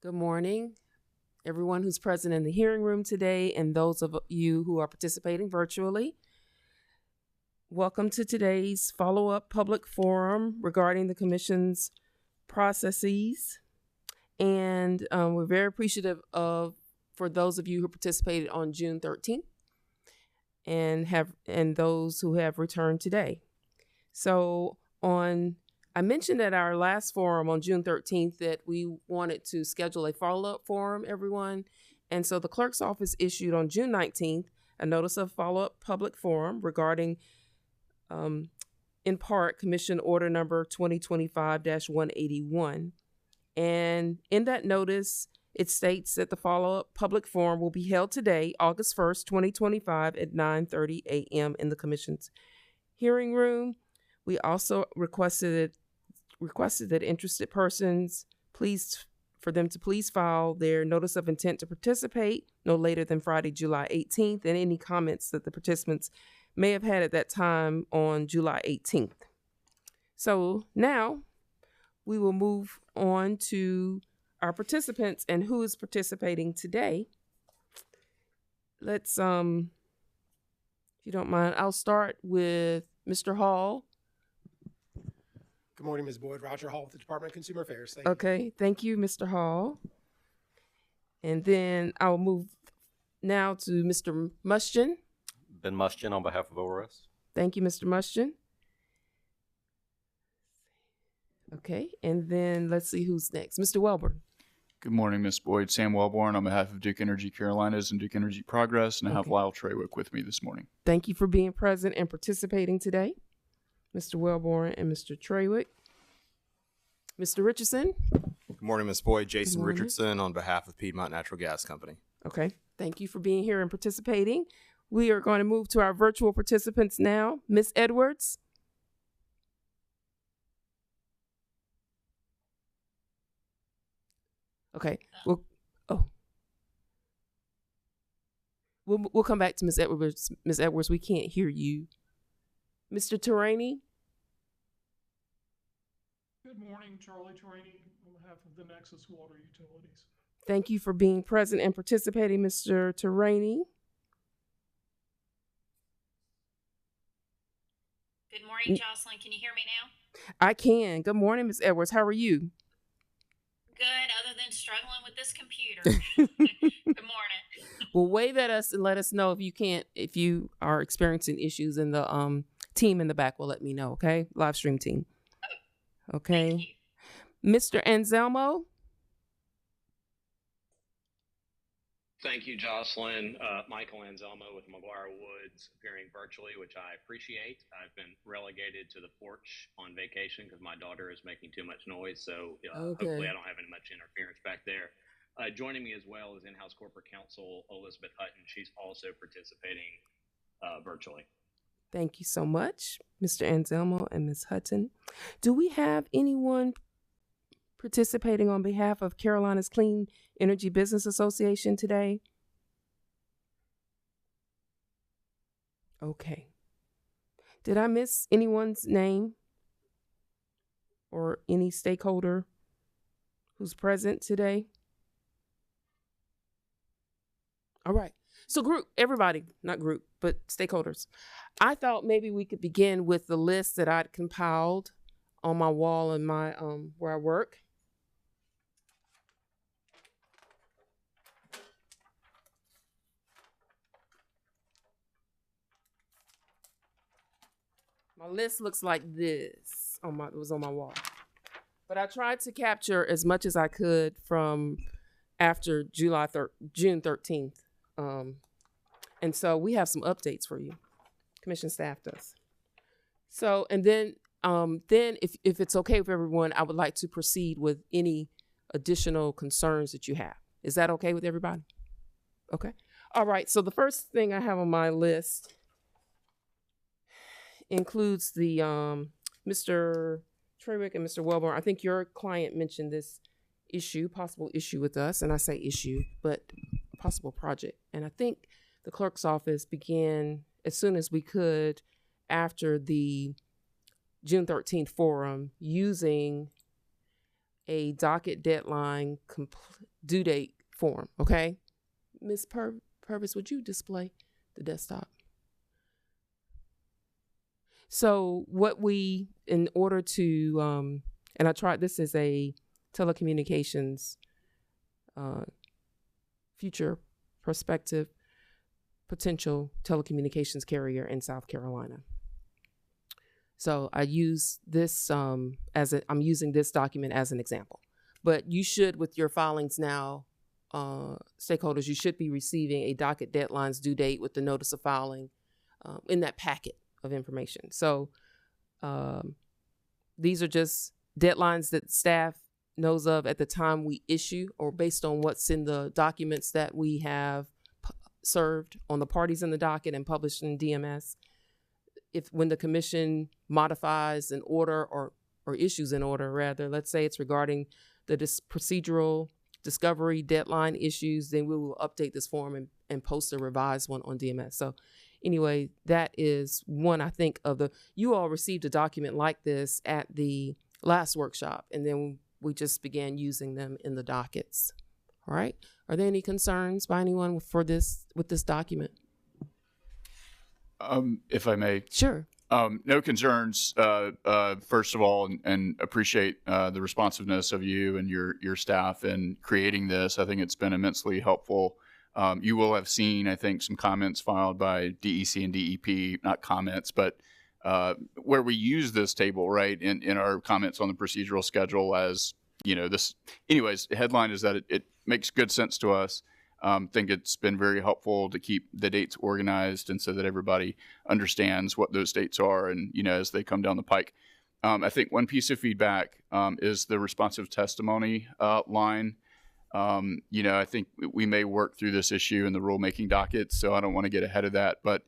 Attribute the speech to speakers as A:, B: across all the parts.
A: Good morning, everyone who's present in the hearing room today and those of you who are participating virtually. Welcome to today's follow-up public forum regarding the Commission's processes. And we're very appreciative for those of you who participated on June 13th and those who have returned today. I mentioned at our last forum on June 13th that we wanted to schedule a follow-up forum, everyone. And so the clerk's office issued on June 19th a notice of follow-up public forum regarding, in part, Commission Order Number 2025-181. And in that notice, it states that the follow-up public forum will be held today, August 1st, 2025 at 9:30 a.m. in the Commission's hearing room. We also requested that interested persons please file their notice of intent to participate no later than Friday, July 18th, and any comments that the participants may have had at that time on July 18th. So now we will move on to our participants and who is participating today. Let's, if you don't mind, I'll start with Mr. Hall.
B: Good morning, Ms. Boyd. Roger Hall with the Department of Consumer Affairs. Thank you.
A: Okay, thank you, Mr. Hall. And then I'll move now to Mr. Mustian.
C: Ben Mustian on behalf of ORS.
A: Thank you, Mr. Mustian. Okay, and then let's see who's next. Mr. Welborn.
D: Good morning, Ms. Boyd. Sam Wellborn on behalf of Duke Energy Carolinas and Duke Energy Progress, and I have Lyle Trawick with me this morning.
A: Thank you for being present and participating today, Mr. Wellborn and Mr. Trawick. Mr. Richardson.
E: Good morning, Ms. Boyd. Jason Richardson on behalf of Piedmont Natural Gas Company.
A: Okay, thank you for being here and participating. We are going to move to our virtual participants now. Ms. Edwards. Okay, we'll come back to Ms. Edwards. Ms. Edwards, we can't hear you. Mr. Terraini.
F: Good morning, Charlie Terraini on behalf of the Nexus Water Utilities.
A: Thank you for being present and participating, Mr. Terraini.
G: Good morning, Jocelyn. Can you hear me now?
A: I can. Good morning, Ms. Edwards. How are you?
G: Good, other than struggling with this computer. Good morning.
A: Well, wave at us and let us know if you are experiencing issues, and the team in the back will let me know, okay? Live stream team. Okay. Mr. Anselmo.
H: Thank you, Jocelyn. Michael Anselmo with McGuire Woods, appearing virtually, which I appreciate. I've been relegated to the porch on vacation because my daughter is making too much noise, so hopefully I don't have any much interference back there. Joining me as well is in-house corporate counsel Elizabeth Hutton. She's also participating virtually.
A: Thank you so much, Mr. Anselmo and Ms. Hutton. Do we have anyone participating on behalf of Carolinas Clean Energy Business Association today? Okay. Did I miss anyone's name or any stakeholder who's present today? All right. So not group, but stakeholders. I thought maybe we could begin with the list that I'd compiled on my wall in my where I work. My list looks like this it was on my wall. But I tried to capture as much as I could from after June 13th. And so we have some updates for you. Commission staff does. So, and then if it's okay with everyone, I would like to proceed with any additional concerns that you have. Is that okay with everybody? Okay. All right. So the first thing I have on my list includes the Mr. Trawick and Mr. Wellborn. I think your client mentioned this possible issue with us, and I say issue, but possible project. And I think the clerk's office began as soon as we could after the June 13th forum using a docket deadline due date form, okay? Ms. Purvis, would you display the desktop? So what we, in order to, and I tried, this is a telecommunications future prospective potential telecommunications carrier in South Carolina. So I use this I'm using this document as an example. But you should, with your filings now, stakeholders, you should be receiving a docket deadlines due date with the notice of filing in that packet of information. So these are just deadlines that staff knows of at the time we issue, or based on what's in the documents that we have served on the parties in the docket and published in DMS. If when the commission modifies an order or issues an order, rather, let's say it's regarding the procedural discovery deadline issues, then we will update this form and post a revised one on DMS. So anyway, that is one, I think, of the, you all received a document like this at the last workshop, and then we just began using them in the dockets. All right. Are there any concerns by anyone with this document?
D: If I may.
A: Sure.
D: No concerns, first of all, and appreciate the responsiveness of you and your staff in creating this. I think it's been immensely helpful. You will have seen, I think, some comments filed by DEC and DEP, not comments, but where we use this table, right, in our comments on the procedural schedule as, this. Anyways, the headline is that it makes good sense to us. Think it's been very helpful to keep the dates organized and so that everybody understands what those dates are and, as they come down the pike. I think one piece of feedback is the responsive testimony line. I think we may work through this issue in the rulemaking docket, so I don't want to get ahead of that. But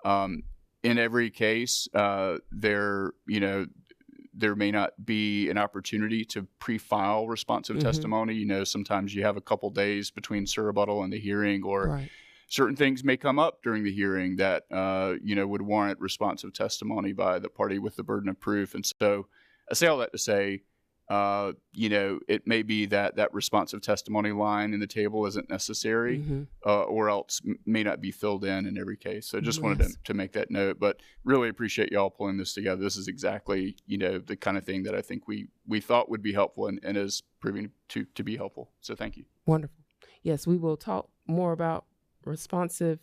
D: in every case, there may not be an opportunity to pre-file responsive testimony. Sometimes you have a couple days between surrebuttal and the hearing, or certain things may come up during the hearing that, would warrant responsive testimony by the party with the burden of proof. And so I say all that to say, it may be that responsive testimony line in the table isn't necessary, or else may not be filled in every case. So just wanted to make that note, but really appreciate y'all pulling this together. This is exactly, the kind of thing that I think we thought would be helpful and is proving to be helpful. So thank you.
A: Wonderful. Yes, we will talk more about responsive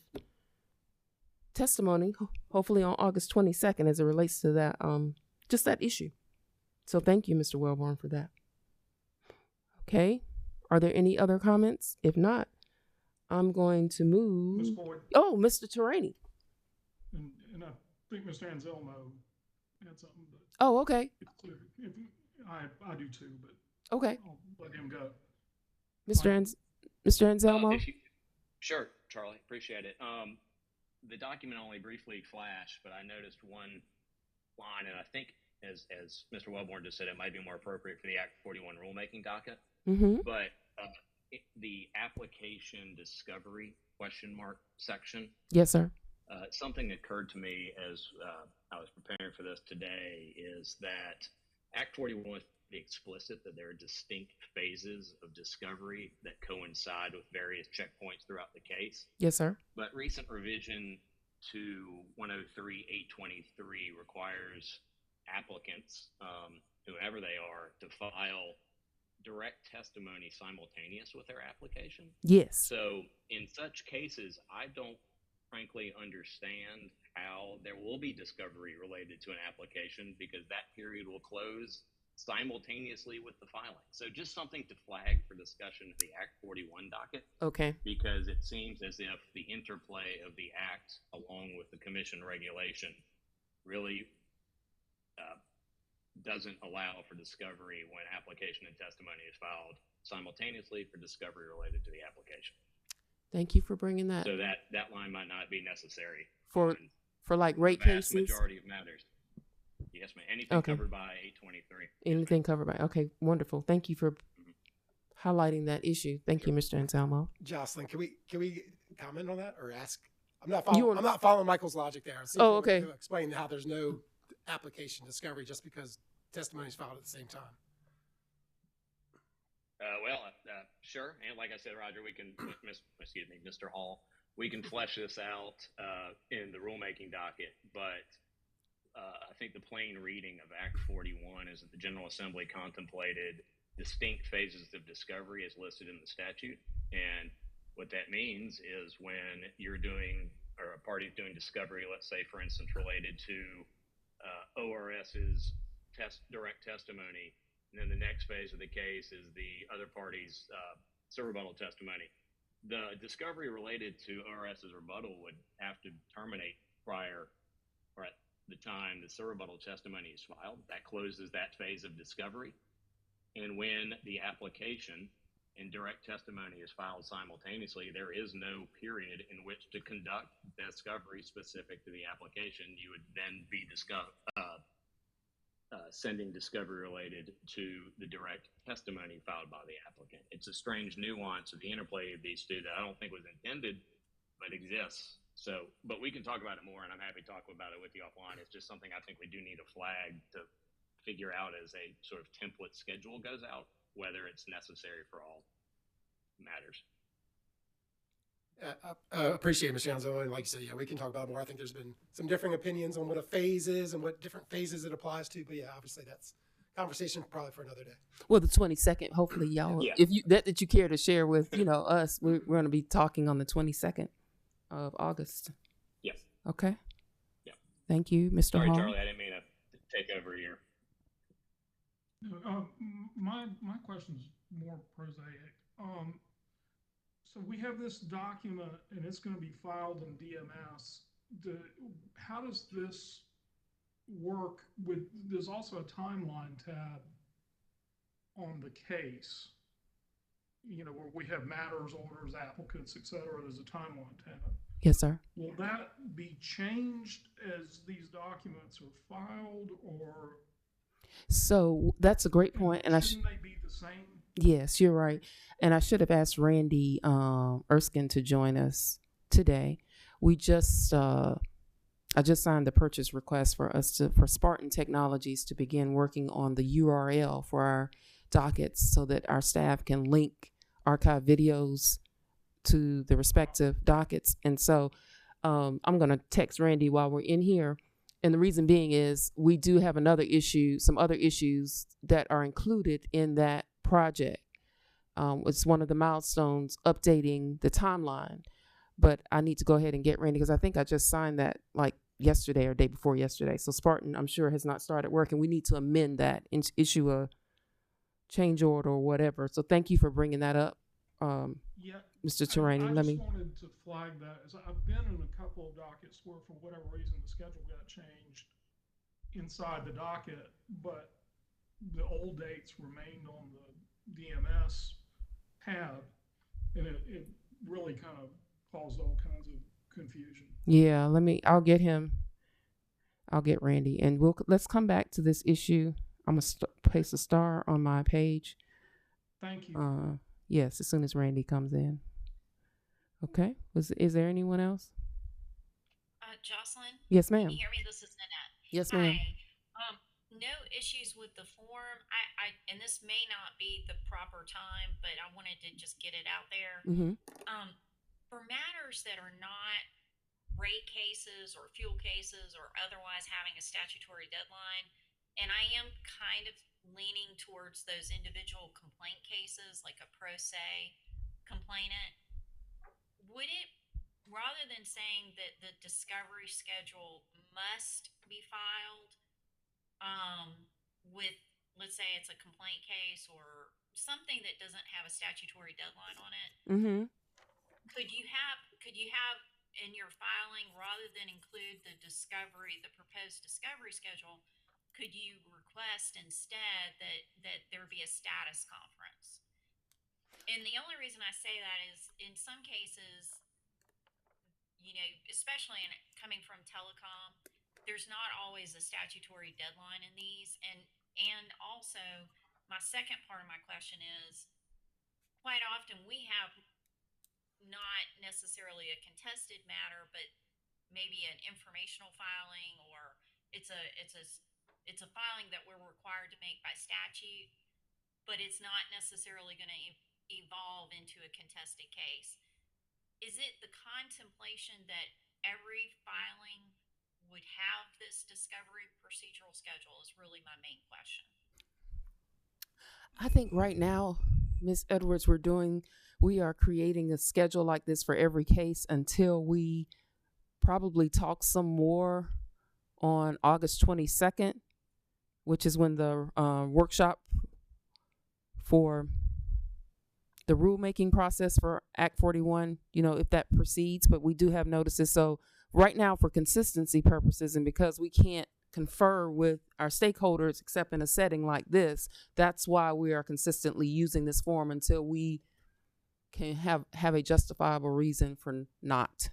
A: testimony, hopefully on August 22nd, as it relates to that, just that issue. So thank you, Mr. Wellborn, for that. Okay. Are there any other comments? If not, I'm going to move.
F: Ms. Boyd,
A: Oh, Mr. Terani.
F: and I think Mr. Anselmo had something, but
A: Oh, okay.
F: it's clear. I do too, but
A: Okay.
F: I'll let him go.
A: Mr. Anselmo?
H: Sure, Charlie. Appreciate it. The document only briefly flashed, but I noticed one line, and I think, as Mr. Wellborn just said, it might be more appropriate for the Act 41 rulemaking docket. But the application discovery ? Section.
A: Yes, sir.
H: Something occurred to me as I was preparing for this today is that Act 41 was explicit that there are distinct phases of discovery that coincide with various checkpoints throughout the case.
A: Yes, sir.
H: But recent revision to 103.823 requires applicants, whoever they are, to file direct testimony simultaneous with their application.
A: Yes.
H: So in such cases, I don't frankly understand how there will be discovery related to an application, because that period will close simultaneously with the filing. So just something to flag for discussion of the Act 41 docket.
A: Okay.
H: Because it seems as if the interplay of the Act along with the Commission regulation really doesn't allow for discovery when application and testimony is filed simultaneously for discovery related to the application.
A: Thank you for bringing that.
H: So that line might not be necessary
A: For like rate
H: the vast
A: cases?
H: majority of matters. Yes, ma'am. Anything covered by 823.
A: Anything covered by, okay, wonderful. Thank you for highlighting that issue. Thank you, Mr. Anselmo.
B: Jocelyn, can we comment on that or ask? I'm not following Michael's logic there.
A: Oh, okay.
B: To explain how there's no application discovery just because testimony is filed at the same time.
H: Sure. And like I said, Roger, we can, excuse me, Mr. Hall, we can flesh this out in the rulemaking docket. But I think the plain reading of Act 41 is that the General Assembly contemplated distinct phases of discovery as listed in the statute. And what that means is when you're doing, or a party's doing discovery, let's say, for instance, related to ORS's direct testimony, and then the next phase of the case is the other party's rebuttal testimony. The discovery related to ORS's rebuttal would have to terminate prior or at the time the rebuttal testimony is filed. That closes that phase of discovery. And when the application and direct testimony is filed simultaneously, there is no period in which to conduct discovery specific to the application. You would then be sending discovery related to the direct testimony filed by the applicant. It's a strange nuance of the interplay of these two that I don't think was intended, but exists. So, but we can talk about it more, and I'm happy to talk about it with you offline. It's just something I think we do need a flag to figure out as a sort of template schedule goes out, whether it's necessary for all matters.
B: Appreciate it, Mr. Yanzo. And like you said, yeah, we can talk about it more. I think there's been some differing opinions on what a phase is and what different phases it applies to. But yeah, obviously that's conversation probably for another day.
A: Well, the 22nd, hopefully y'all,
H: Yeah.
A: if you that you care to share with, us, we're going to be talking on the 22nd of August.
H: Yes.
A: Okay.
H: Yeah.
A: Thank you, Mr.
H: Sorry,
A: Hall.
H: Charlie, I didn't mean to take over here.
F: My question's more prosaic. So we have this document and it's going to be filed in DMS. How does this work with, there's also a timeline tab on the case, where we have matters, orders, applicants, et cetera. There's a timeline tab.
A: Yes, sir.
F: Will that be changed as these documents are filed, or?
A: So that's a great point, and
F: shouldn't they be the same?
A: Yes, you're right. And I should have asked Randy Erskine to join us today. We just I just signed the purchase request for Spartan Technologies to begin working on the URL for our dockets so that our staff can link archive videos to the respective dockets. And so I'm going to text Randy while we're in here. And the reason being is we do have some other issues that are included in that project. It's one of the milestones updating the timeline, but I need to go ahead and get Randy because I think I just signed that like yesterday or day before yesterday. So Spartan, I'm sure, has not started working. We need to amend that and issue a change order or whatever. So thank you for bringing that up, Mr. Terraini.
F: I just wanted to flag that as I've been in a couple of dockets where for whatever reason the schedule got changed inside the docket, but the old dates remained on the DMS tab, and it really kind of caused all kinds of confusion.
A: Yeah, I'll get Randy, and let's come back to this issue. I'm gonna place a star on my page.
F: Thank you.
A: Yes, as soon as Randy comes in. Okay. Is there anyone else?
G: Jocelyn?
A: Yes, ma'am.
G: Can you hear me? This is Nanette.
A: Yes, ma'am.
G: Hi. No issues with the form. And this may not be the proper time, but I wanted to just get it out there.
A: Mm-hmm.
G: For matters that are not rate cases or fuel cases or otherwise having a statutory deadline, and I am kind of leaning towards those individual complaint cases, like a pro se complainant, would it, rather than saying that the discovery schedule must be filed with, let's say it's a complaint case or something that doesn't have a statutory deadline on it,
A: Mm-hmm.
G: could you have in your filing, rather than include the proposed discovery schedule, could you request instead that there be a status conference? And the only reason I say that is in some cases, especially coming from telecom, there's not always a statutory deadline in these. And also, my second part of my question is, quite often we have not necessarily a contested matter, but maybe an informational filing, or it's a filing that we're required to make by statute. but it's not necessarily going to evolve into a contested case. Is it the contemplation that every filing would have this discovery procedural schedule is really my main question.
A: I think right now, Ms. Edwards, we are creating a schedule like this for every case until we probably talk some more on August 22nd, which is when the workshop for the rulemaking process for Act 41, if that proceeds, but we do have notices. So right now, for consistency purposes, and because we can't confer with our stakeholders except in a setting like this, that's why we are consistently using this form until we can have a justifiable reason for not.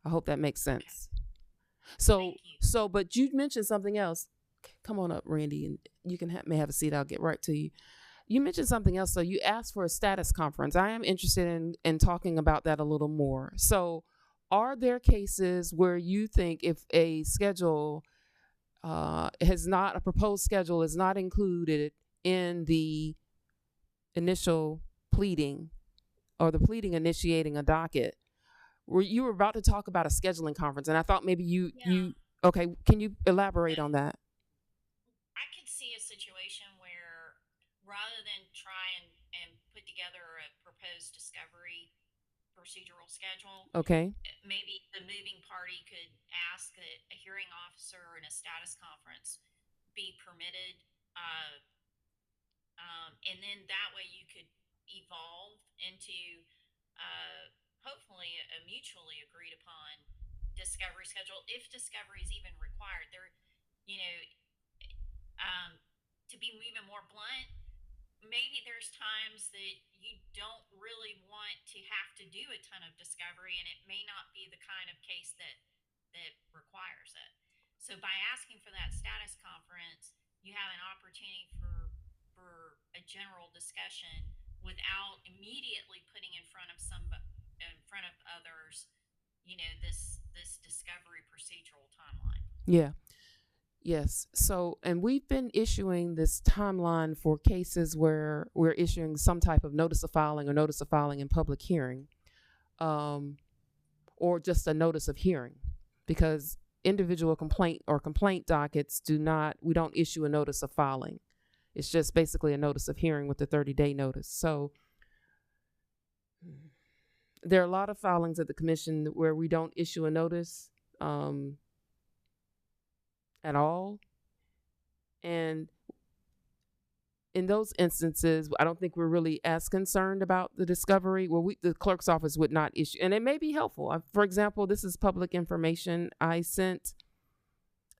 A: I hope that makes sense. So, but you mentioned something else. Come on up, Randy, and you may have a seat. I'll get right to you. You mentioned something else. So you asked for a status conference. I am interested in talking about that a little more. So are there cases where you think if a schedule a proposed schedule is not included in the initial pleading or the pleading initiating a docket, you were about to talk about a scheduling conference, and I thought maybe okay, can you elaborate on that?
G: I could see a situation where rather than try and put together a proposed discovery procedural schedule,
A: okay,
G: maybe the moving party could ask that a hearing officer in a status conference be permitted, and then that way you could evolve into hopefully a mutually agreed upon discovery schedule if discovery is even required. To be even more blunt, maybe there's times that you don't really want to have to do a ton of discovery, and it may not be the kind of case that requires it. So by asking for that status conference, you have an opportunity for a general discussion without immediately putting in front of others, this discovery procedural timeline.
A: Yeah. Yes. So, and we've been issuing this timeline for cases where we're issuing some type of notice of filing or notice of filing in public hearing, or just a notice of hearing, because individual complaint dockets we don't issue a notice of filing. It's just basically a notice of hearing with a 30-day notice. So there are a lot of filings at the commission where we don't issue a notice at all. And in those instances, I don't think we're really as concerned about the discovery. Well, the clerk's office would not issue, and it may be helpful. For example, this is public information. I sent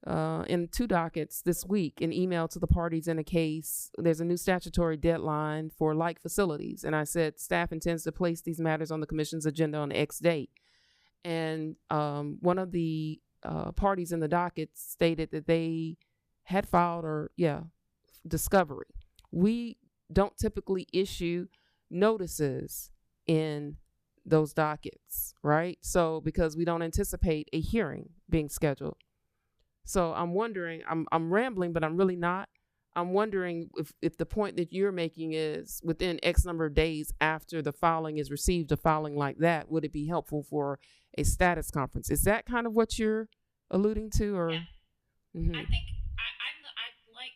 A: in 2 dockets this week an email to the parties in a case. There's a new statutory deadline for like facilities, and I said staff intends to place these matters on the commission's agenda on X date. And one of the parties in the docket stated that they had filed discovery. We don't typically issue notices in those dockets, right? So because we don't anticipate a hearing being scheduled. So I'm wondering, I'm rambling, but I'm really not. I'm wondering if the point that you're making is within X number of days after the filing is received, a filing like that, would it be helpful for a status conference? Is that kind of what you're alluding to, or?
G: Yeah.
A: Mm-hmm.
G: I think I'd like,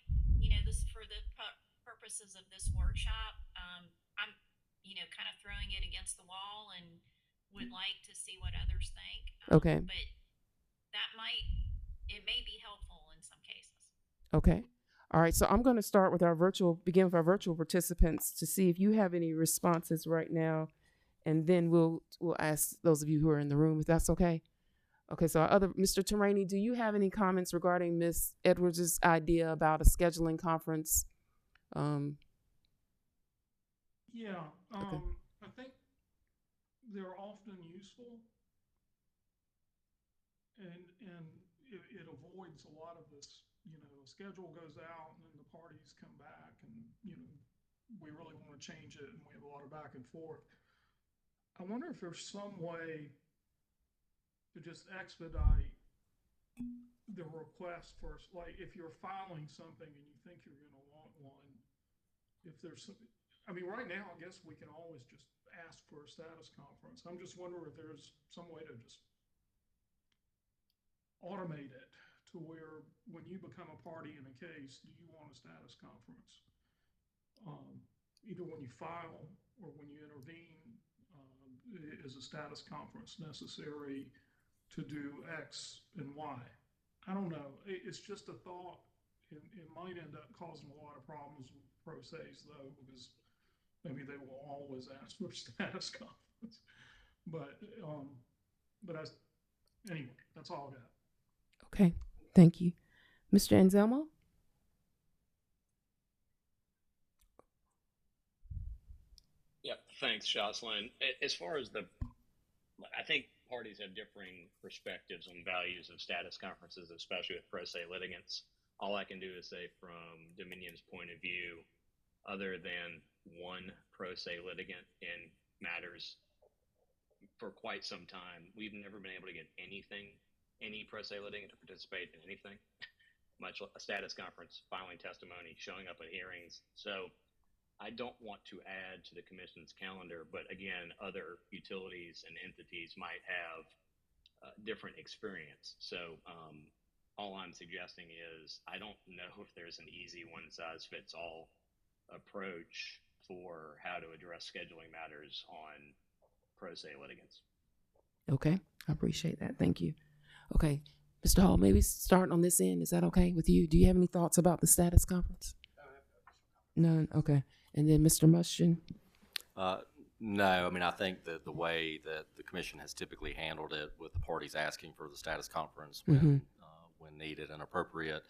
G: this for the purposes of this workshop, I'm, kind of throwing it against the wall and would like to see what others think.
A: Okay.
G: But it may be helpful in some cases.
A: Okay. All right. So I'm going to begin with our virtual participants to see if you have any responses right now, and then we'll ask those of you who are in the room if that's okay. Okay. So Mr. Turaney, do you have any comments regarding Ms. Edwards' idea about a scheduling conference?
F: Yeah.
A: Okay.
F: I think they're often useful, and it avoids a lot of this. A schedule goes out and then the parties come back and, we really want to change it and we have a lot of back and forth. I wonder if there's some way to just expedite the request first. Like if you're filing something and you think you're going to want one, if there's some, I mean, right now, I guess we can always just ask for a status conference. I'm just wondering if there's some way to just automate it to where when you become a party in a case, do you want a status conference? Either when you file or when you intervene, is a status conference necessary to do X and Y? I don't know. It's just a thought. It might end up causing a lot of problems with pro se's though, because maybe they will always ask for a status conference. But anyway, that's all I got.
A: Okay, thank you. Mr. Anselmo?
H: Yep, thanks, Jocelyn. As far as I think parties have differing perspectives on values of status conferences, especially with pro se litigants. All I can do is say from Dominion's point of view, other than one pro se litigant in matters for quite some time, we've never been able to get any pro se litigant to participate in anything, much a status conference, filing testimony, showing up at hearings. So I don't want to add to the commission's calendar, but again, other utilities and entities might have different experience. So all I'm suggesting is I don't know if there's an easy one-size-fits-all approach for how to address scheduling matters on pro se litigants.
A: Okay, I appreciate that. Thank you. Okay, Mr. Hall, maybe start on this end. Is that okay with you? Do you have any thoughts about the status conference? None. Okay. And then Mr. Mustian?
C: No, I mean, I think that the way that the commission has typically handled it with the parties asking for the status conference when needed and appropriate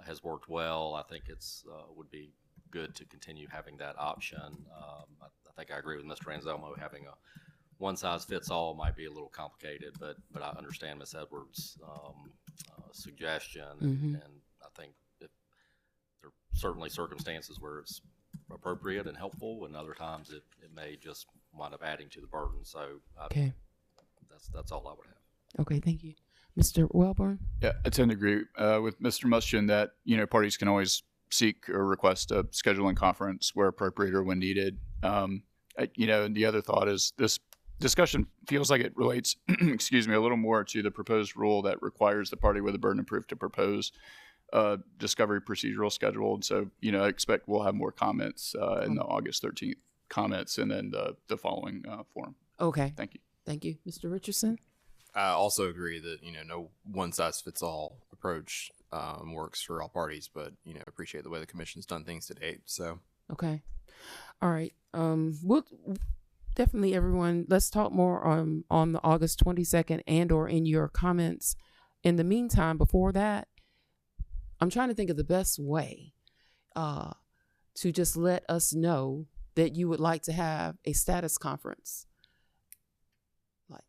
C: has worked well. I think it's would be good to continue having that option. I think I agree with Mr. Anselmo. Having a one-size-fits-all might be a little complicated, but I understand Ms. Edwards' suggestion, and I think that there are certainly circumstances where it's appropriate and helpful, and other times it may just wind up adding to the burden. So
A: Okay.
C: That's all I would have.
A: Okay, thank you. Mr. Welborn?
D: Yeah, I tend to agree with Mr. Mustian that, parties can always seek or request a scheduling conference where appropriate or when needed. And the other thought is this discussion feels like it relates, excuse me, a little more to the proposed rule that requires the party with a burden of proof to propose a discovery procedural schedule. And so, I expect we'll have more comments in the August 13th comments and then the following forum.
A: Okay.
D: Thank you.
A: Thank you. Mr. Richardson?
E: I also agree that, no one size fits all approach works for all parties, but, appreciate the way the commission's done things to date. So,
A: okay. All right. We'll definitely, everyone, let's talk more on the August 22nd and or in your comments. In the meantime, before that, I'm trying to think of the best way to just let us know that you would like to have a status conference. Like,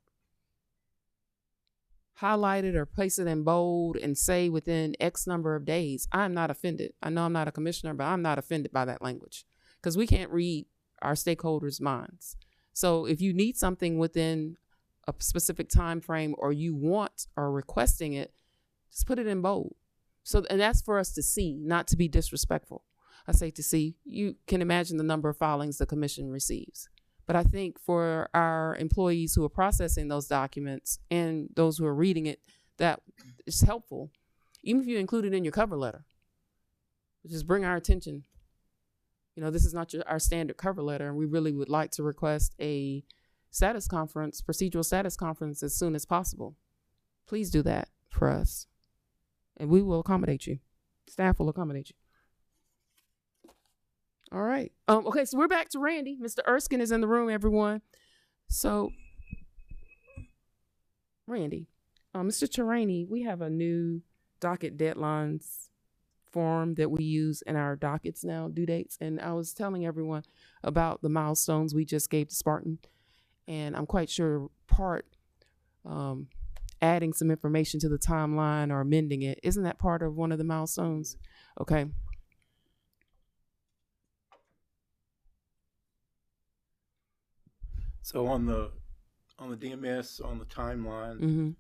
A: highlight it or place it in bold and say within X number of days. I'm not offended. I know I'm not a commissioner, but I'm not offended by that language because we can't read our stakeholders' minds. So if you need something within a specific time frame or you want or requesting it, just put it in bold. So, and that's for us to see, not to be disrespectful. I say to see. You can imagine the number of filings the commission receives. But I think for our employees who are processing those documents and those who are reading it, that is helpful. Even if you include it in your cover letter, just bring our attention. This is not our standard cover letter, and we really would like to request a status conference, procedural status conference as soon as possible. Please do that for us, and we will accommodate you. Staff will accommodate you. All right. Okay, so we're back to Randy. Mr. Erskine is in the room, everyone. So, Randy, Mr. Terraney, we have a new docket deadlines form that we use in our dockets now, due dates. And I was telling everyone about the milestones we just gave to Spartan. And I'm quite sure adding some information to the timeline or amending it, isn't that part of one of the milestones? Okay.
I: So on the DMS, on the timeline,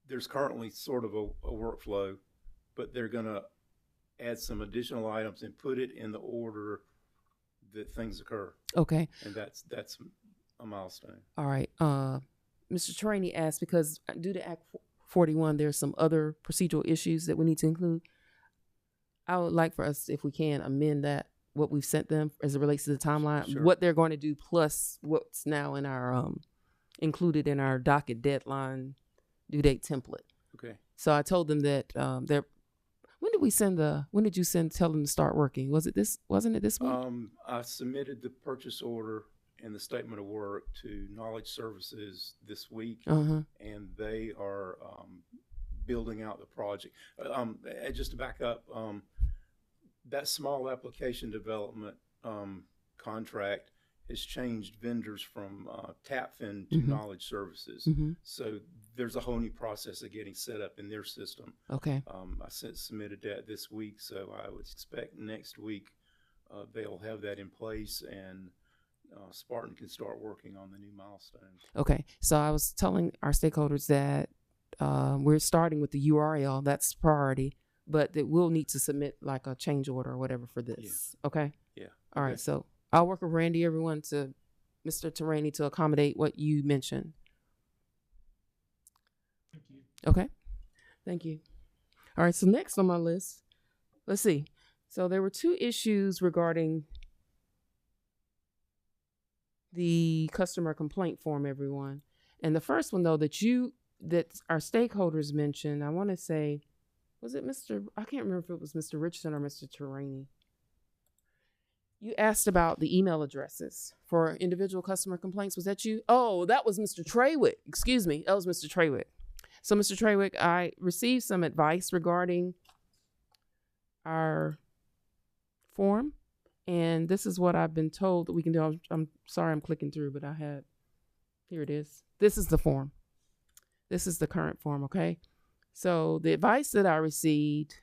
I: there's currently sort of a workflow, but they're going to add some additional items and put it in the order that things occur,
A: Okay.
I: and that's a milestone.
A: All right. Mr. Trainey asked, because due to Act 41, there's some other procedural issues that we need to include. I would like for us, if we can, amend that, what we've sent them as it relates to the timeline,
I: Sure.
A: what they're going to do, plus what's now in our included in our docket deadline due date template.
I: Okay.
A: So I told them that when did you tell them to start working? Wasn't it this week?
I: I submitted the purchase order and the statement of work to Knowledge Services this week, and they are building out the project. Just to back up, that small application development contract has changed vendors from TAPFIN to Knowledge Services. So there's a whole new process of getting set up in their system.
A: Okay.
I: I submitted that this week, so I would expect next week they'll have that in place, and Spartan can start working on the new milestones.
A: Okay. So I was telling our stakeholders that we're starting with the URL. That's priority, but that we'll need to submit like a change order or whatever for this. Yeah. Okay.
I: Yeah.
A: All
I: okay.
A: right. So I'll work with Randy, everyone, to Mr. Terani to accommodate what you mentioned.
F: Thank you.
A: Okay. Thank you. All right. So next on my list, let's see. So there were two issues regarding the customer complaint form, everyone. And the first one, though, that our stakeholders mentioned, I want to say, was it I can't remember if it was Mr. Richardson or Mr. Terani. You asked about the email addresses for individual customer complaints. Was that you? Oh, that was Mr. Traywick. Excuse me. That was Mr. Traywick. So, Mr. Traywick, I received some advice regarding our form, and this is what I've been told that we can do. I'm sorry I'm clicking through, but here it is. This is the form. This is the current form, okay? So the advice that I received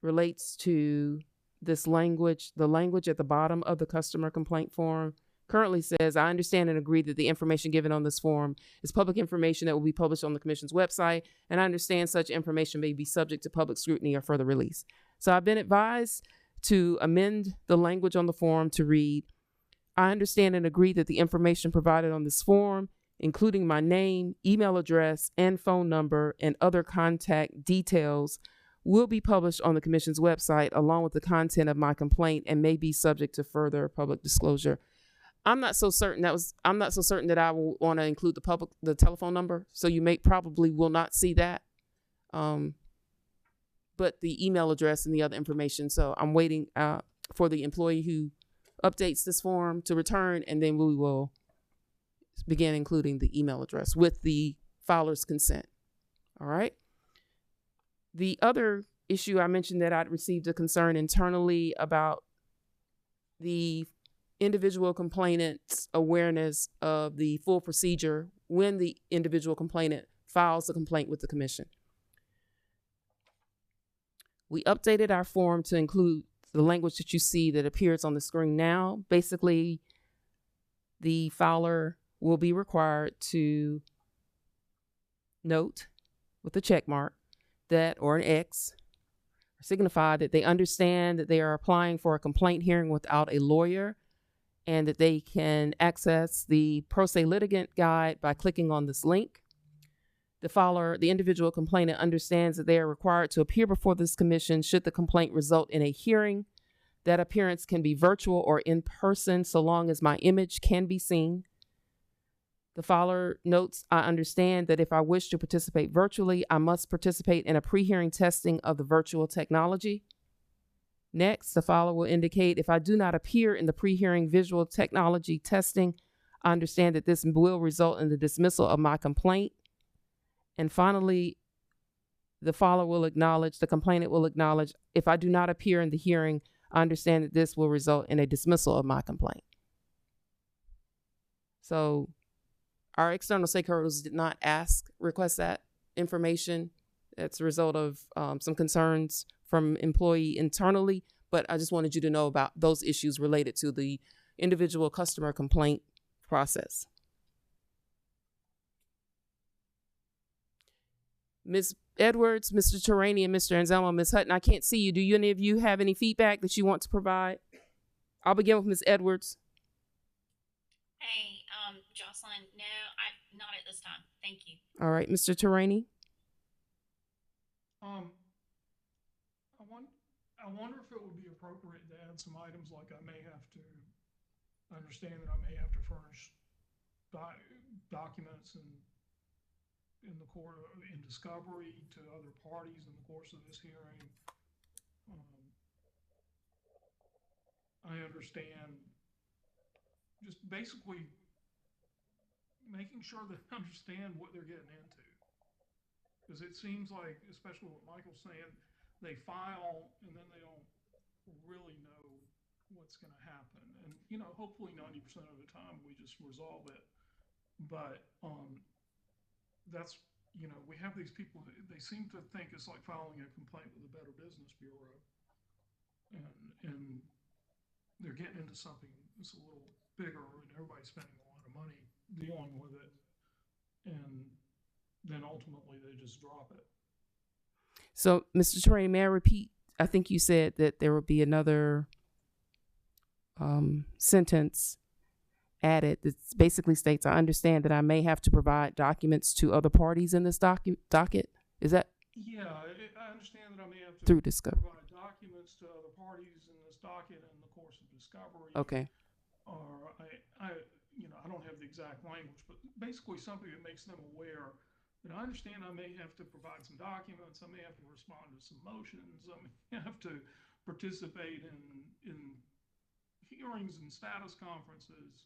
A: relates to this language. The language at the bottom of the customer complaint form currently says, I understand and agree that the information given on this form is public information that will be published on the Commission's website, and I understand such information may be subject to public scrutiny or further release. So I've been advised to amend the language on the form to read, I understand and agree that the information provided on this form, including my name, email address, and phone number, and other contact details, will be published on the Commission's website along with the content of my complaint and may be subject to further public disclosure. I'm not so certain that I will want to include the telephone number, so you probably will not see that. But the email address and the other information. So I'm waiting for the employee who updates this form to return, and then we will begin including the email address with the filer's consent. All right. The other issue I mentioned that I'd received a concern internally about the individual complainant's awareness of the full procedure when the individual complainant files a complaint with the Commission. We updated our form to include the language that you see that appears on the screen now. Basically, the filer will be required to note with a check mark that, or an X, or signify that they understand that they are applying for a complaint hearing without a lawyer, and that they can access the pro se litigant guide by clicking on this link. The individual complainant understands that they are required to appear before this commission should the complaint result in a hearing. That appearance can be virtual or in person so long as my image can be seen. The filer notes, I understand that if I wish to participate virtually, I must participate in a pre-hearing testing of the virtual technology. Next, the filer will indicate if I do not appear in the pre-hearing visual technology testing, I understand that this will result in the dismissal of my complaint. And finally, the complainant will acknowledge, if I do not appear in the hearing, I understand that this will result in a dismissal of my complaint. So our external stakeholders did not request that information. That's a result of some concerns from employee internally, but I just wanted you to know about those issues related to the individual customer complaint process. Ms. Edwards, Mr. Terani, and Mr. Anselmo, Ms. Hutton, I can't see you. Do any of you have any feedback that you want to provide? I'll begin with Ms. Edwards.
G: Hey, Jocelyn, no, not at this time. Thank you.
A: All right, Mr. Terani.
F: I wonder if it would be appropriate to add some items like I understand that I may have to furnish documents in discovery to other parties in the course of this hearing. I understand just basically making sure they understand what they're getting into. Because it seems like, especially what Michael's saying, they file and then they don't really know what's going to happen. And, hopefully 90% of the time we just resolve it. But that's, we have these people, they seem to think it's like filing a complaint with the Better Business Bureau. And they're getting into something that's a little bigger and everybody's spending a lot of money dealing with it. And then ultimately they just drop it.
A: So, Mr. Terani, may I repeat? I think you said that there would be another sentence added that basically states, I understand that I may have to provide documents to other parties in this docket. Is that?
F: Yeah, I understand that I may have to
A: through discovery.
F: Provide documents to other parties in this docket in the course of discovery.
A: Okay.
F: Or I don't have the exact language, but basically something that makes them aware that I understand I may have to provide some documents, I may have to respond to some motions, I may have to participate in hearings and status conferences.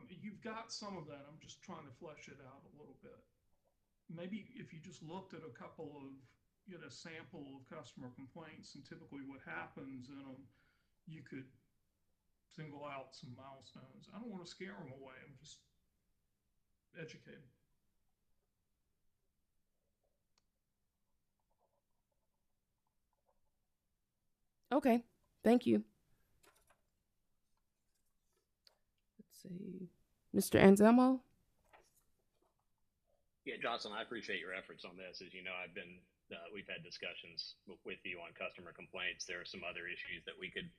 F: You've got some of that. I'm just trying to flesh it out a little bit. Maybe if you just looked at a couple of, a sample of customer complaints and typically what happens in them, you could single out some milestones. I don't want to scare them away. I'm just educated.
A: Okay, thank you. Let's see, Mr. Anselmo.
H: Yeah, Jocelyn, I appreciate your efforts on this. As you know, we've had discussions with you on customer complaints. There are some other issues that we could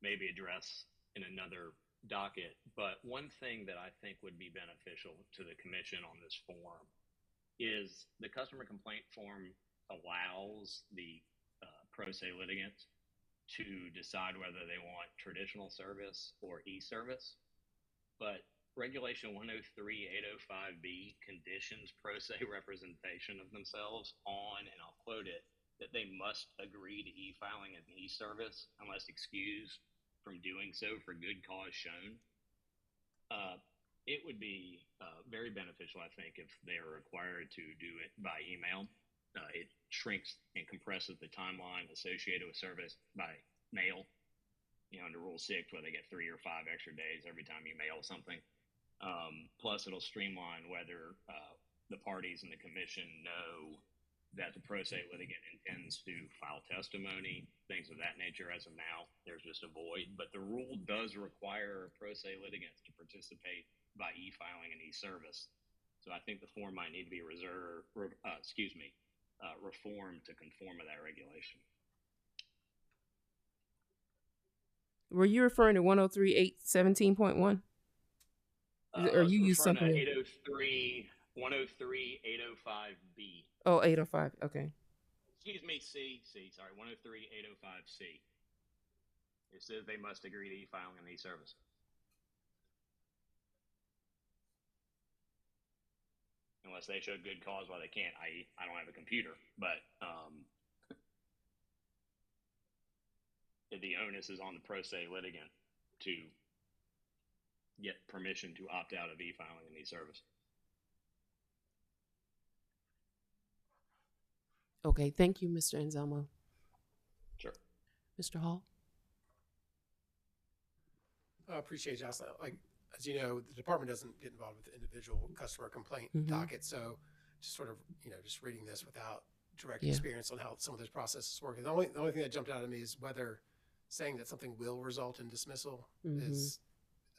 H: maybe address in another docket. But one thing that I think would be beneficial to the commission on this form is the customer complaint form allows the pro se litigant to decide whether they want traditional service or e-service. But Regulation 103-805B conditions pro se representation of themselves on, and I'll quote it, that they must agree to e-filing and e-service unless excused from doing so for good cause shown. It would be very beneficial, I think, if they are required to do it by email. It shrinks and compresses the timeline associated with service by mail, under Rule 6, where they get 3 or 5 extra days every time you mail something. Plus, it'll streamline whether the parties in the commission know that the pro se litigant intends to file testimony, things of that nature. As of now, there's just a void. But the rule does require pro se litigants to participate by e-filing and e-service. So I think the form might need to be reformed to conform to that regulation.
A: Were you referring to 103.817.1? Or you use something?
H: 103.805B.
A: Oh, 805. Okay.
H: Excuse me, sorry, 103.805C. It says they must agree to e-filing and e-service. Unless they show good cause why they can't, i.e., I don't have a computer. But the onus is on the pro se litigant to get permission to opt out of e-filing and e-service.
A: Okay, thank you, Mr. Anselmo.
H: Sure.
A: Mr. Hall?
B: I appreciate it, Jocelyn. As you know, the department doesn't get involved with the individual customer complaint docket. So just sort of, just reading this without direct experience on how some of those processes work. The only thing that jumped out at me is whether saying that something will result in dismissal is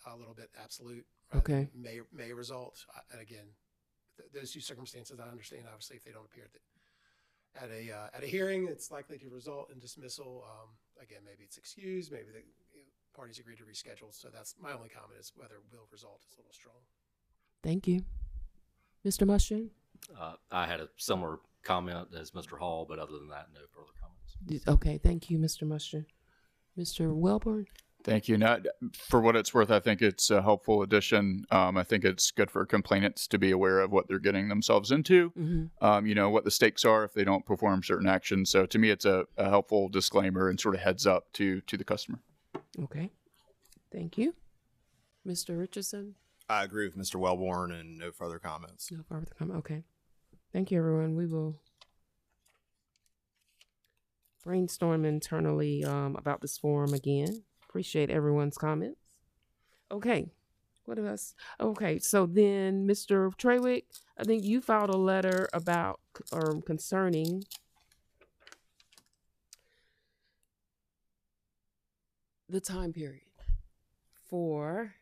B: a little bit absolute.
A: Okay.
B: May result. And again, those two circumstances I understand. Obviously, if they don't appear at a hearing, it's likely to result in dismissal. Again, maybe it's excused. Maybe parties agreed to reschedule. So that's my only comment, is whether will result is a little strong.
A: Thank you. Mr. Mushroom?
C: I had a similar comment as Mr. Hall, but other than that, no further comments.
A: Okay, thank you, Mr. Mushroom. Mr. Welborn?
D: Thank you. Now, for what it's worth, I think it's a helpful addition. I think it's good for complainants to be aware of what they're getting themselves into, what the stakes are if they don't perform certain actions. So to me, it's a helpful disclaimer and sort of heads up to the customer.
A: Okay. Thank you. Mr. Richardson?
E: I agree with Mr. Wellborn and no further comments.
A: No further comment. Okay. Thank you, everyone. We will brainstorm internally about this forum again. Appreciate everyone's comments. Okay. What else? Okay. So then, Mr. Trewick, I think you filed a letter about concerning the time period for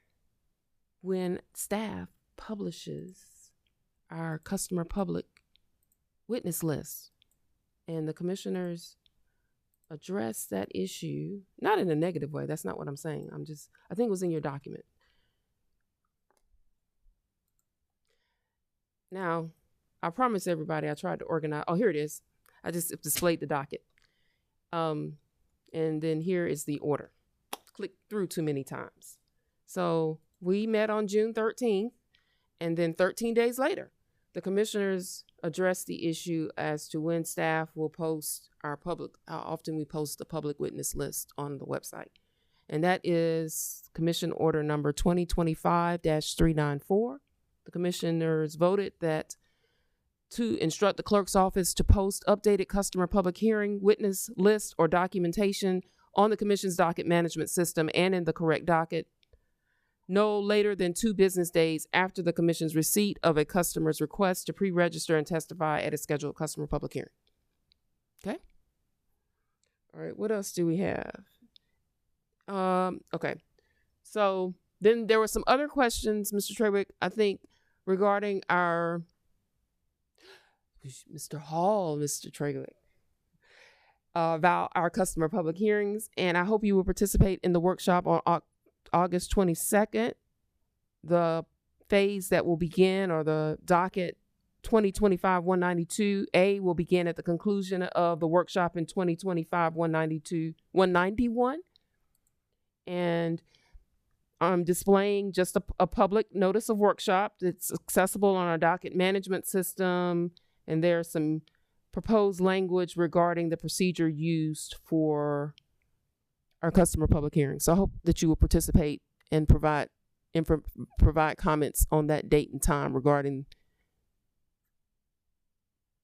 A: when staff publishes our customer public witness list, and the commissioners address that issue, not in a negative way. That's not what I'm saying. I think it was in your document. Now, I promise everybody I tried to organize. Oh, here it is. I just displayed the docket. And then here is the order. Click through too many times. So we met on June 13th, and then 13 days later, the commissioners addressed the issue as to when staff will post how often we post the public witness list on the website. And that is Commission Order number 2025-394. The commissioners voted that to instruct the clerk's office to post updated customer public hearing witness list or documentation on the commission's docket management system and in the correct docket no later than 2 business days after the commission's receipt of a customer's request to pre-register and testify at a scheduled customer public hearing. Okay. All right. What else do we have? Okay. So then there were some other questions, Mr. Trewick, I think, regarding our Mr. Hall, Mr. Trewick, about our customer public hearings. And I hope you will participate in the workshop on August 22nd. The phase that will begin, or the docket 2025-192A, will begin at the conclusion of the workshop in 2025-191. And I'm displaying just a public notice of workshop that's accessible on our docket management system. And there's some proposed language regarding the procedure used for our customer public hearing. So I hope that you will participate and provide comments on that date and time regarding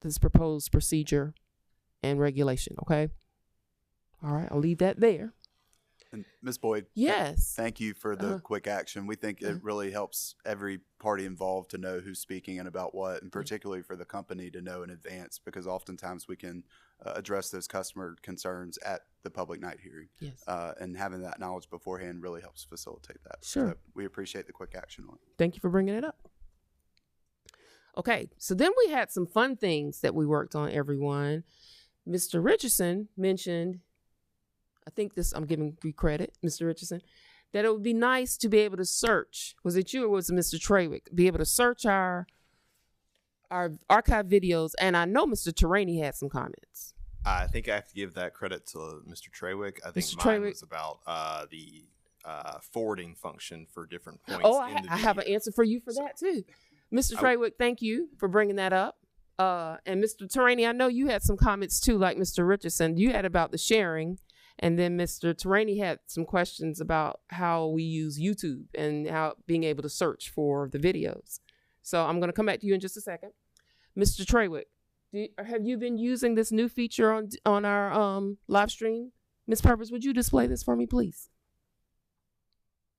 A: this proposed procedure and regulation. Okay. All right. I'll leave that there.
J: And Ms. Boyd,
A: yes,
J: thank you for the quick action. We think it really helps every party involved to know who's speaking and about what, and particularly for the company to know in advance, because oftentimes we can address those customer concerns at the public night hearing.
A: Yes.
J: And having that knowledge beforehand really helps facilitate that.
A: Sure.
J: So we appreciate the quick action on it.
A: Thank you for bringing it up. Okay, so then we had some fun things that we worked on, everyone. Mr. Richardson mentioned, I think this, I'm giving you credit, Mr. Richardson, that it would be nice to be able to search. Was it you or was it Mr. Trewick? Be able to search our archive videos. And I know Mr. Terraney had some comments.
E: I think I have to give that credit to Mr. Trewick. I think
A: Mr.
E: mine
A: Trewick
E: was about the forwarding function for different points.
A: Oh,
E: in the
A: I have an
E: video.
A: answer for you for that too. Mr. Trewick, thank you for bringing that up. And Mr. Terraney, I know you had some comments too, like Mr. Richardson. You had about the sharing. And then Mr. Terraney had some questions about how we use YouTube and how being able to search for the videos. So I'm going to come back to you in just a second. Mr. Trewick, have you been using this new feature on our live stream? Ms. Purpose, would you display this for me, please?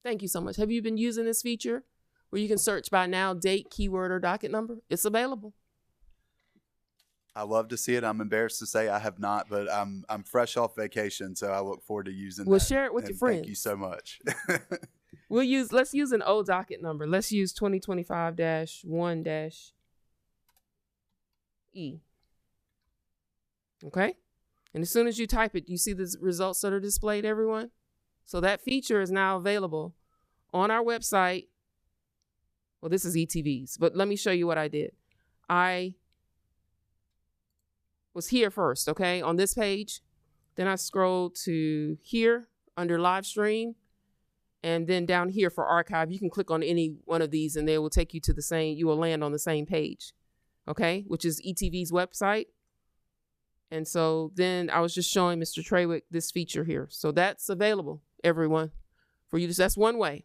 A: Thank you so much. Have you been using this feature where you can search by now, date, keyword, or docket number? It's available.
J: I love to see it. I'm embarrassed to say I have not, but I'm fresh off vacation, so I look forward to using
A: We'll
J: that.
A: share it with your
J: And
A: friends.
J: Thank you so much.
A: Let's use an old docket number. Let's use 2025-1-E. Okay? And as soon as you type it, you see the results that are displayed, everyone? So that feature is now available on our website. Well, this is ETVs, but let me show you what I did. I was here first, okay, on this page. Then I scrolled to here under live stream, and then down here for archive. You can click on any one of these and they will take you to the same, you will land on the same page, okay, which is ETV's website. And so then I was just showing Mr. Trawick this feature here. So that's available, everyone, for you to, that's one way.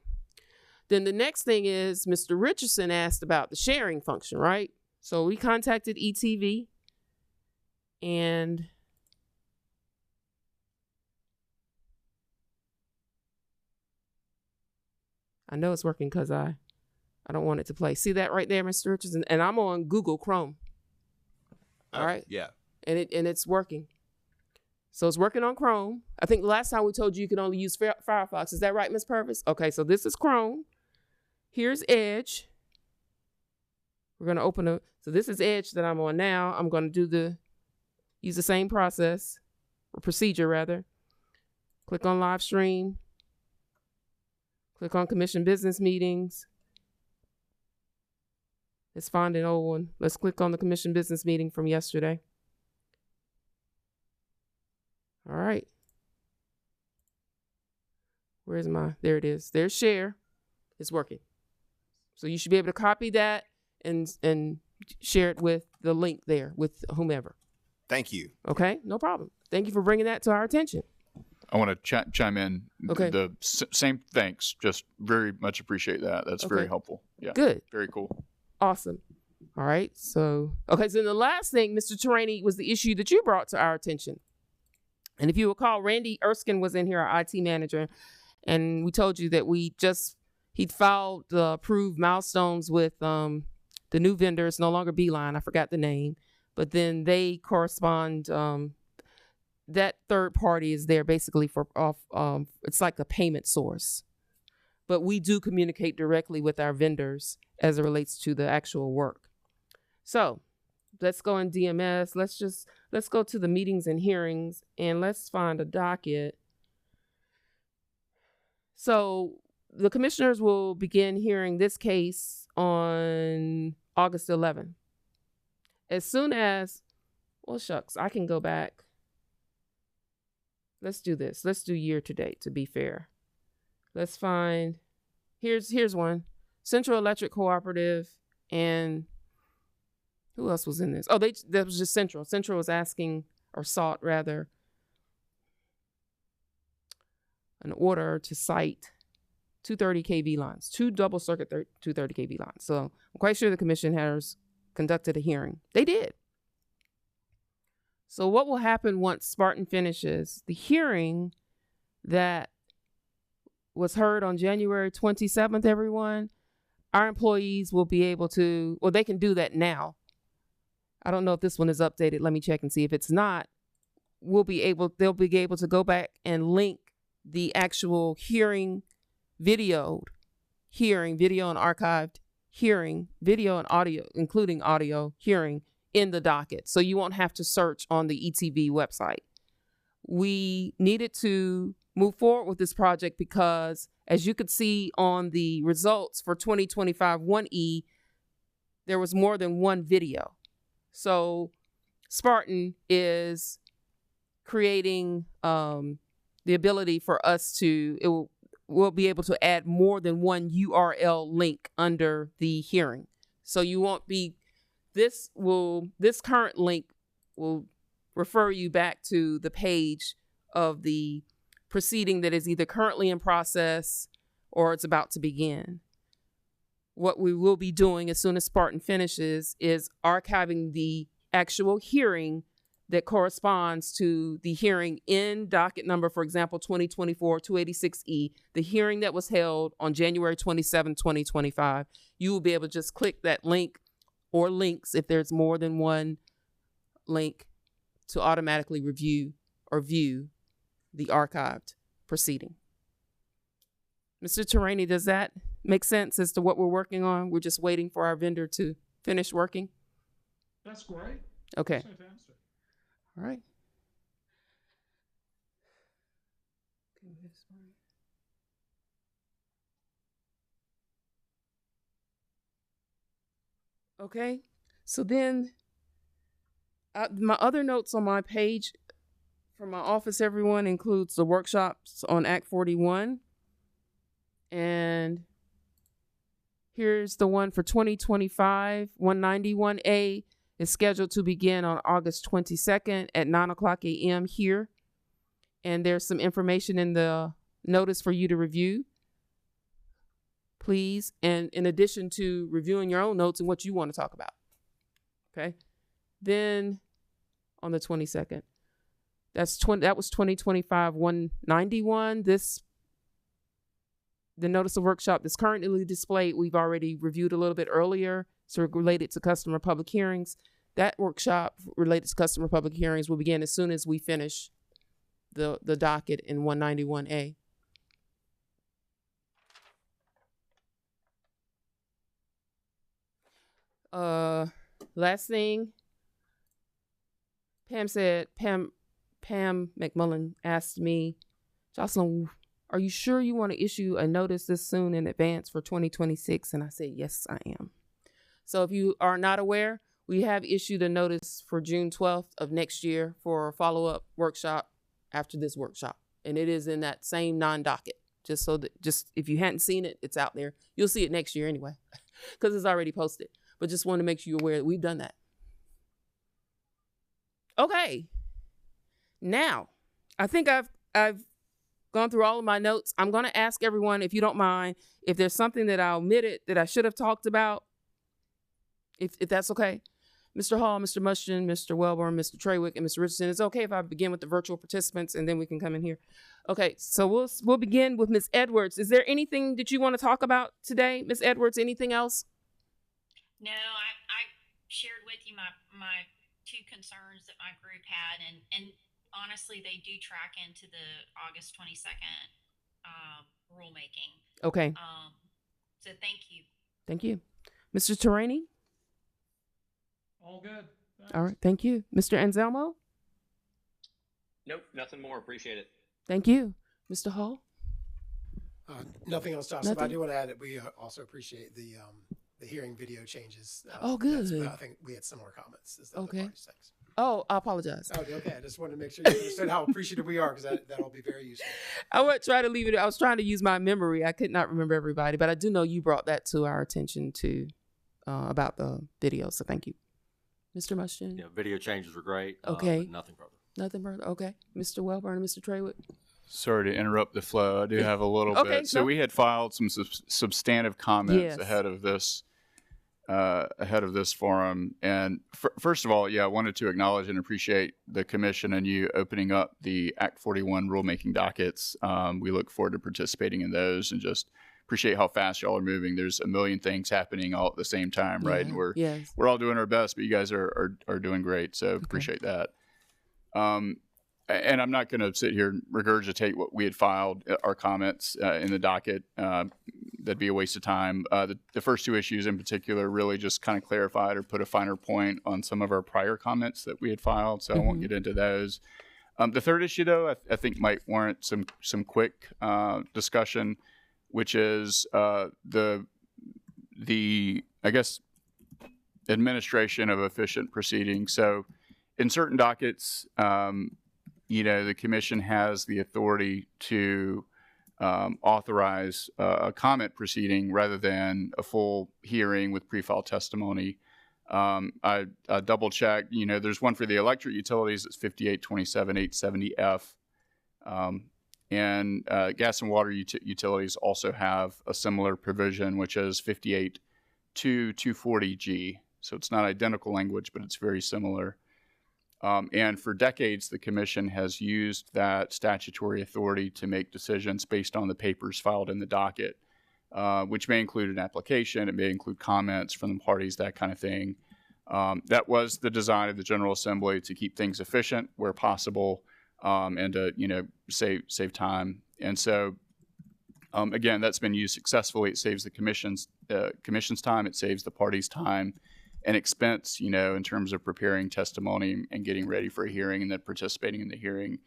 A: Then the next thing is Mr. Richardson asked about the sharing function, right? So we contacted ETV, and I know it's working because I don't want it to play. See that right there, Mr. Richardson? And I'm on Google Chrome. All right?
K: Yeah.
A: And it's working. So it's working on Chrome. I think the last time we told you could only use Firefox. Is that right, Ms. Purvis? Okay, so this is Chrome. Here's Edge. We're going to open a, so this is Edge that I'm on now. I'm going to use the same process, or procedure rather. Click on live stream. Click on commission business meetings. Let's find an old one. Let's click on the commission business meeting from yesterday. All right. Where's there it is. There's share. It's working. So you should be able to copy that and share it with the link there with whomever.
K: Thank you.
A: Okay, no problem. Thank you for bringing that to our attention.
D: I want to chime in.
A: Okay.
D: The same thanks. Just very much appreciate that. That's very helpful. Yeah.
A: Good.
D: Very cool.
A: Awesome. All right. So then the last thing, Mr. Taraney, was the issue that you brought to our attention. And if you recall, Randy Erskine was in here, our IT manager, and we told you that he'd filed the approved milestones with the new vendor. It's no longer Beeline. I forgot the name. But then they correspond, that third party is there basically it's like a payment source. But we do communicate directly with our vendors as it relates to the actual work. So let's go in DMS. Let's go to the meetings and hearings, and let's find a docket. So the commissioners will begin hearing this case on August 11th. As soon as, well, shucks, I can go back. Let's do this. Let's do year to date to be fair. Let's find, here's one. Central Electric Cooperative, and who else was in this? Oh, that was just Central. Central was asking, or sought rather, an order to site 230 kV lines, two double circuit 230 kV lines. So I'm quite sure the commission has conducted a hearing. They did. So what will happen once Spartan finishes the hearing that was heard on January 27th, everyone? Our employees will be able to, well, they can do that now. I don't know if this one is updated. Let me check and see. If it's not, they'll be able to go back and link the actual hearing, video and archived hearing, video and audio, including audio hearing in the docket. So you won't have to search on the ETV website. We needed to move forward with this project because, as you could see on the results for 2025 1E, there was more than one video. So Spartan is creating the ability for us to, we'll be able to add more than one URL link under the hearing. So you won't be, this current link will refer you back to the page of the proceeding that is either currently in process or it's about to begin. What we will be doing as soon as Spartan finishes is archiving the actual hearing that corresponds to the hearing in docket number, for example, 2024-286E, the hearing that was held on January 27, 2025. You will be able to just click that link or links if there's more than one link to automatically review or view the archived proceeding. Mr. Taraney, does that make sense as to what we're working on? We're just waiting for our vendor to finish working?
F: That's great.
A: Okay.
F: That's fantastic.
A: All right. Okay. So then my other notes on my page from my office, everyone, includes the workshops on Act 41. And here's the one for 2025. 191A is scheduled to begin on August 22nd at 9:00 a.m. here. And there's some information in the notice for you to review, please. And in addition to reviewing your own notes and what you want to talk about. Okay. Then on the 22nd, that was 2025 191. The notice of workshop that's currently displayed, we've already reviewed a little bit earlier. So related to customer public hearings. That workshop related to customer public hearings will begin as soon as we finish the docket in 191A. Last thing, Pam McMullen asked me, Jocelyn, are you sure you want to issue a notice this soon in advance for 2026? And I said, yes, I am. So if you are not aware, we have issued a notice for June 12th of next year for a follow-up workshop after this workshop. And it is in that same non-docket. Just if you hadn't seen it, it's out there. You'll see it next year anyway, because it's already posted. But just want to make you aware that we've done that. Okay. Now, I think I've gone through all of my notes. I'm going to ask everyone, if you don't mind, if there's something that I omitted that I should have talked about, if that's okay. Mr. Hall, Mr. Mushton, Mr. Wellborn, Mr. Trawick, and Mr. Richardson. It's okay if I begin with the virtual participants and then we can come in here. Okay, so we'll begin with Ms. Edwards. Is there anything that you want to talk about today, Ms. Edwards? Anything else?
G: No, I shared with you my two concerns that my group had, and honestly, they do track into the August 22nd rulemaking.
A: Okay.
G: So thank you.
A: Thank you. Mr. Terani?
F: All good. Thanks.
A: All right, thank you. Mr. Anselmo?
H: Nope, nothing more. Appreciate it.
A: Thank you. Mr. Hall?
B: Nothing else, Jocelyn.
A: Nothing.
B: I do want to add that we also appreciate the hearing video changes.
A: Oh, good.
B: I think we had similar comments as the other
A: Okay.
B: parties. Thanks.
A: Oh, I apologize.
B: Oh, okay. I just wanted to make sure you understood how appreciative we are, because that'll be very useful.
A: I would try to leave it. I was trying to use my memory. I could not remember everybody, but I do know you brought that to our attention too, about the video. So thank you. Mr. Mushton?
C: Yeah, video changes were great.
A: Okay.
C: But nothing further.
A: Nothing further. Okay. Mr. Wellborn and Mr. Trawick?
D: Sorry to interrupt the flow. I do have a little
A: Okay,
D: bit. So
A: no.
D: we had filed some substantive comments
A: Yes.
D: ahead of this forum. And first of all, I wanted to acknowledge and appreciate the commission and you opening up the Act 41 rulemaking dockets. We look forward to participating in those and just appreciate how fast y'all are moving. There's a million things happening all at the same time, right? And we're all doing our best, but you guys are doing great. So appreciate that. And I'm not going to sit here and regurgitate what we had filed, our comments in the docket. That'd be a waste of time. The first two issues in particular really just kind of clarified or put a finer point on some of our prior comments that we had filed, so I won't get into those. The third issue, though, I think might warrant some quick discussion, which is the I guess administration of efficient proceedings. So in certain dockets, the commission has the authority to authorize a comment proceeding rather than a full hearing with pre-filed testimony. I double checked. There's one for the electric utilities that's 5827-870F. And gas and water utilities also have a similar provision, which is 58-240G. So it's not identical language, but it's very similar. And for decades, the commission has used that statutory authority to make decisions based on the papers filed in the docket, which may include an application, it may include comments from the parties, that kind of thing. That was the design of the General Assembly, to keep things efficient where possible, and to save time. And so, again, that's been used successfully. It saves the commission's time, it saves the parties' time and expense, in terms of preparing testimony and getting ready for a hearing and then participating in the hearing.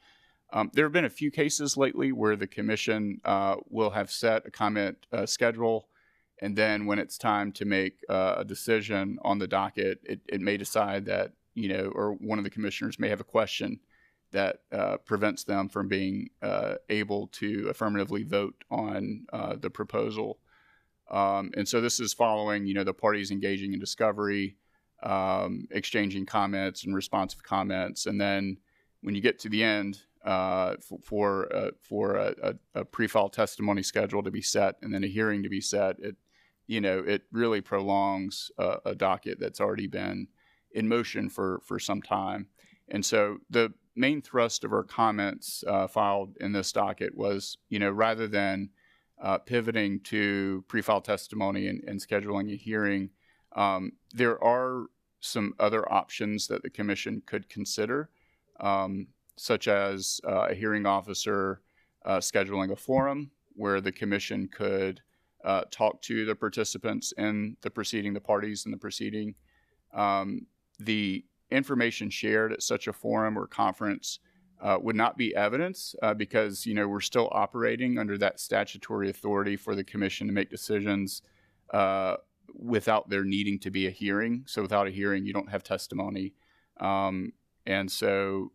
D: There have been a few cases lately where the commission will have set a comment schedule And then when it's time to make a decision on the docket, it may decide that, or one of the commissioners may have a question that prevents them from being able to affirmatively vote on the proposal. And so this is following, the parties engaging in discovery, exchanging comments and responsive comments. And then when you get to the end, for a pre-file testimony schedule to be set and then a hearing to be set, it really prolongs a docket that's already been in motion for some time. And so the main thrust of our comments filed in this docket was, rather than pivoting to pre-file testimony and scheduling a hearing, there are some other options that the commission could consider, such as a hearing officer scheduling a forum where the commission could talk to the participants in the proceeding, the parties in the proceeding. The information shared at such a forum or conference would not be evidence because, we're still operating under that statutory authority for the commission to make decisions without there needing to be a hearing. So without a hearing, you don't have testimony. And so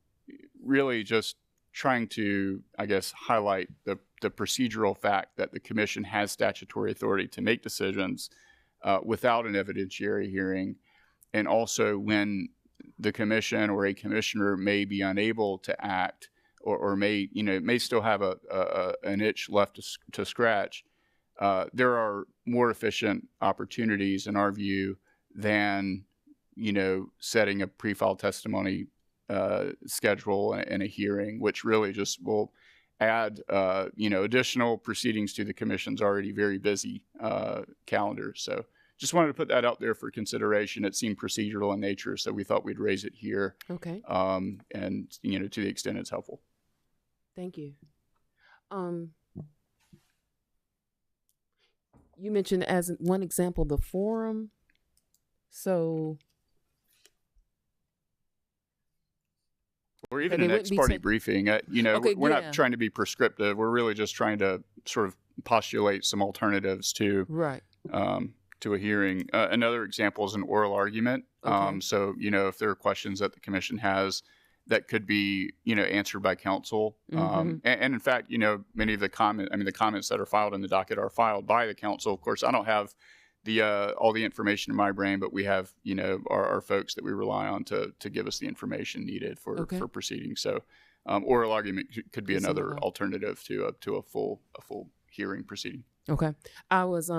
D: really just trying to, I guess, highlight the procedural fact that the commission has statutory authority to make decisions without an evidentiary hearing. And also when the commission or a commissioner may be unable to act or may still have an itch left to scratch, there are more efficient opportunities in our view than, setting a pre-file testimony schedule and a hearing, which really just will add, additional proceedings to the commission's already very busy calendar. So just wanted to put that out there for consideration. It seemed procedural in nature, so we thought we'd raise it here.
A: Okay.
D: And, to the extent it's helpful.
A: Thank you. You mentioned as one example, the forum. So
D: or even an ex-party briefing. We're not trying to be prescriptive. We're really just trying to sort of postulate some alternatives to to a hearing. Another example is an oral argument.
A: Okay.
D: So if there are questions that the commission has that could be answered by counsel, and in fact many of the comments that are filed in the docket are filed by the counsel. Of course, I don't have all the information in my brain, but we have our folks that we rely on to give us the information needed for proceedings. So oral argument could be another alternative to a full hearing proceeding.
A: Okay. I was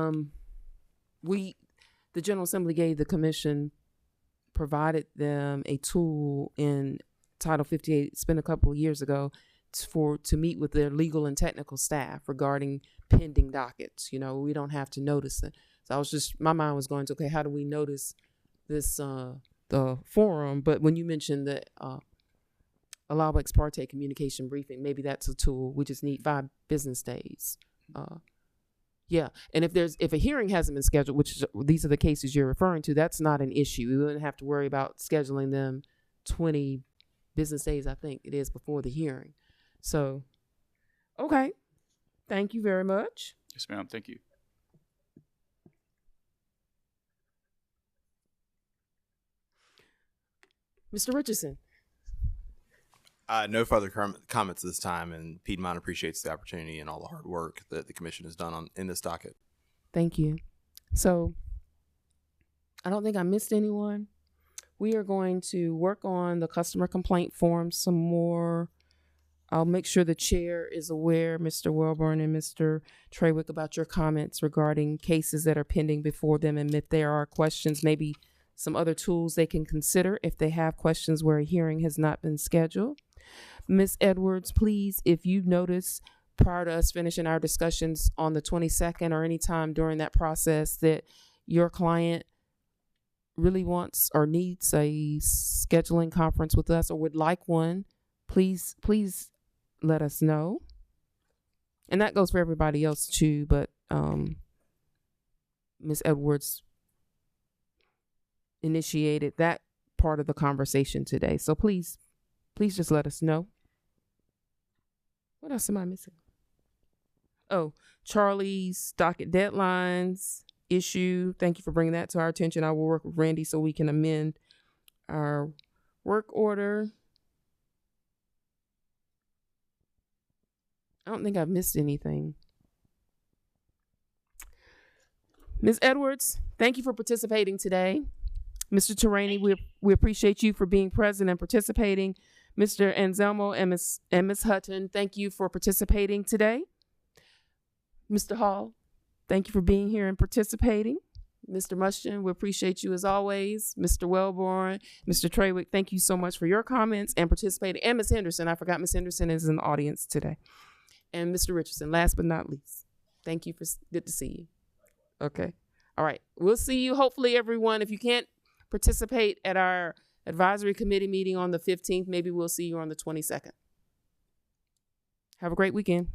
A: the General Assembly gave the commission, provided them a tool in Title 58. It's been a couple of years ago to meet with their legal and technical staff regarding pending dockets. We don't have to notice it. So my mind was going to, okay, how do we notice this, the forum? But when you mentioned the allowable ex parte communication briefing, maybe that's a tool. We just need 5 business days. Yeah. And if a hearing hasn't been scheduled, which these are the cases you're referring to, that's not an issue. We wouldn't have to worry about scheduling them 20 business days, I think it is, before the hearing. So, okay. Thank you very much.
D: Yes, ma'am. Thank you.
A: Mr. Richardson.
E: No further comments this time, and Piedmont appreciates the opportunity and all the hard work that the commission has done in this docket.
A: Thank you. So, I don't think I missed anyone. We are going to work on the customer complaint form some more. I'll make sure the chair is aware, Mr. Welborn and Mr. Trawick, about your comments regarding cases that are pending before them, and if there are questions, maybe some other tools they can consider if they have questions where a hearing has not been scheduled. Ms. Edwards, please, if you notice prior to us finishing our discussions on the 22nd or any time during that process that your client really wants or needs a scheduling conference with us or would like one, please let us know. And that goes for everybody else too, but Ms. Edwards initiated that part of the conversation today. So please just let us know. What else am I missing? Oh, Charlie's docket deadlines. issue. Thank you for bringing that to our attention. I will work with Randy so we can amend our work order. I don't think I've missed anything. Ms. Edwards, thank you for participating today. Mr. Terraini, we appreciate you for being present and participating. Mr. Anselmo and Ms. Hutton, thank you for participating today. Mr. Hall, thank you for being here and participating. Mr. Mushton, we appreciate you as always. Mr. Wellborn, Mr. Treywick, thank you so much for your comments and participating. And Ms. Henderson, I forgot Ms. Henderson is in the audience today. And Mr. Richardson, last but not least, thank you good to see you. Okay. All right. We'll see you, hopefully, everyone. If you can't participate at our advisory committee meeting on the 15th, maybe we'll see you on the 22nd. Have a great weekend.